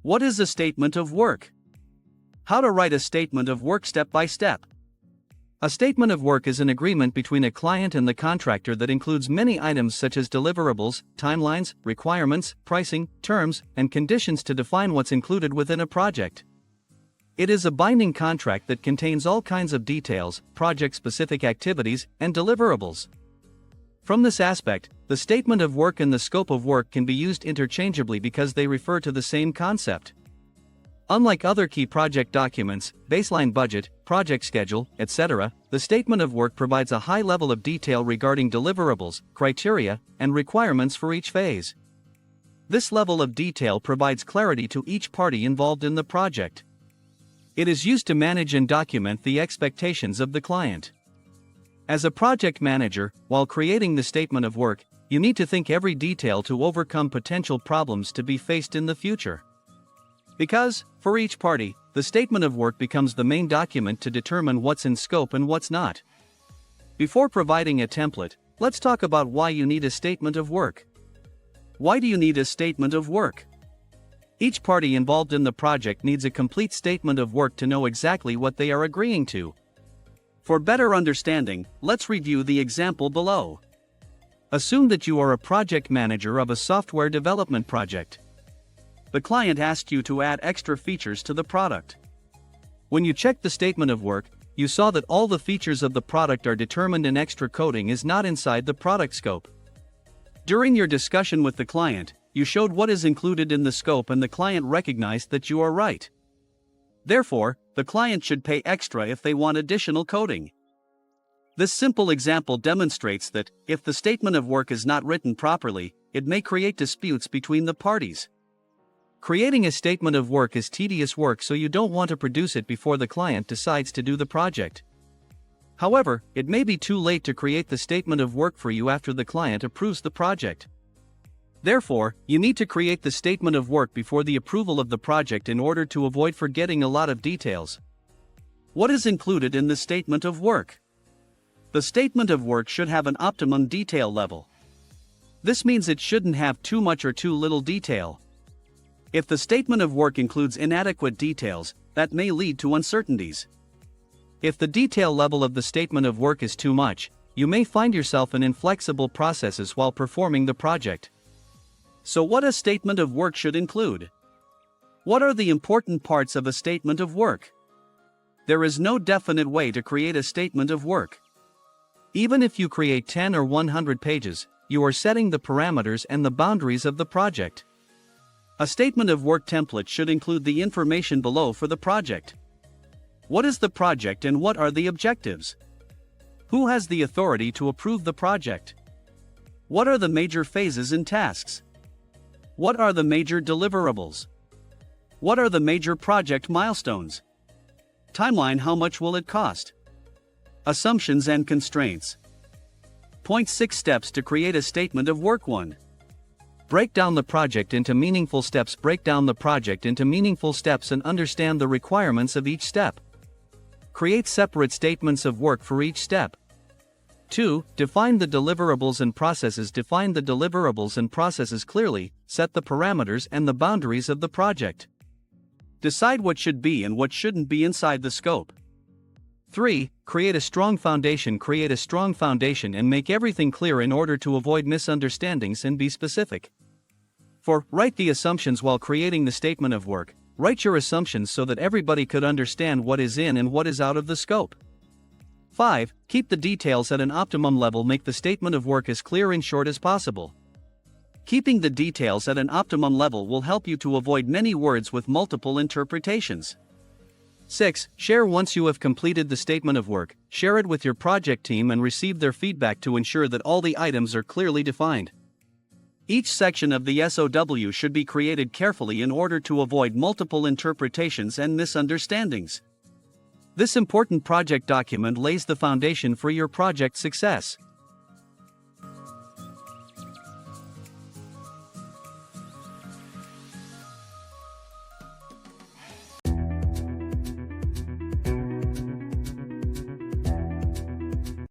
What is a statement of work? How to write a statement of work step by step. A statement of work is an agreement between a client and the contractor that includes many items such as deliverables, timelines, requirements, pricing, terms, and conditions to define what's included within a project. It is a binding contract that contains all kinds of details, project-specific activities, and deliverables. From this aspect, the statement of work and the scope of work can be used interchangeably because they refer to the same concept. Unlike other key project documents, baseline budget, project schedule, etc., the statement of work provides a high level of detail regarding deliverables, criteria, and requirements for each phase. This level of detail provides clarity to each party involved in the project. It is used to manage and document the expectations of the client. As a project manager, while creating the statement of work, you need to think every detail to overcome potential problems to be faced in the future. Because, for each party, the statement of work becomes the main document to determine what's in scope and what's not. Before providing a template, let's talk about why you need a statement of work. Why do you need a statement of work? Each party involved in the project needs a complete statement of work to know exactly what they are agreeing to. For better understanding, let's review the example below. Assume that you are a project manager of a software development project. The client asked you to add extra features to the product. When you checked the statement of work, you saw that all the features of the product are determined and extra coding is not inside the product scope. During your discussion with the client, you showed what is included in the scope and the client recognized that you are right. Therefore, the client should pay extra if they want additional coding. This simple example demonstrates that, if the statement of work is not written properly, it may create disputes between the parties. Creating a statement of work is tedious work, so you don't want to produce it before the client decides to do the project. However, it may be too late to create the statement of work for you after the client approves the project. Therefore, you need to create the statement of work before the approval of the project in order to avoid forgetting a lot of details. What is included in the statement of work? The statement of work should have an optimum detail level. This means it shouldn't have too much or too little detail. If the statement of work includes inadequate details, that may lead to uncertainties. If the detail level of the statement of work is too much, you may find yourself in inflexible processes while performing the project. So what a statement of work should include? What are the important parts of a statement of work? There is no definite way to create a statement of work. Even if you create 10 or 100 pages, you are setting the parameters and the boundaries of the project. A statement of work template should include the information below for the project. What is the project and what are the objectives? Who has the authority to approve the project? What are the major phases and tasks? What are the major deliverables? What are the major project milestones? Timeline: how much will it cost? Assumptions and constraints. Point 6 steps to create a statement of work. 1. Break down the project into meaningful steps. Break down the project into meaningful steps and understand the requirements of each step. Create separate statements of work for each step. 2. Define the deliverables and processes. Define the deliverables and processes clearly, set the parameters and the boundaries of the project. Decide what should be and what shouldn't be inside the scope. 3. Create a strong foundation. Create a strong foundation and make everything clear in order to avoid misunderstandings and be specific. 4. Write the assumptions while creating the statement of work. Write your assumptions so that everybody could understand what is in and what is out of the scope. 5. Keep the details at an optimum level. Make the statement of work as clear and short as possible. Keeping the details at an optimum level will help you to avoid many words with multiple interpretations. 6. Share. Once you have completed the statement of work, share it with your project team and receive their feedback to ensure that all the items are clearly defined. Each section of the SOW should be created carefully in order to avoid multiple interpretations and misunderstandings. This important project document lays the foundation for your project success.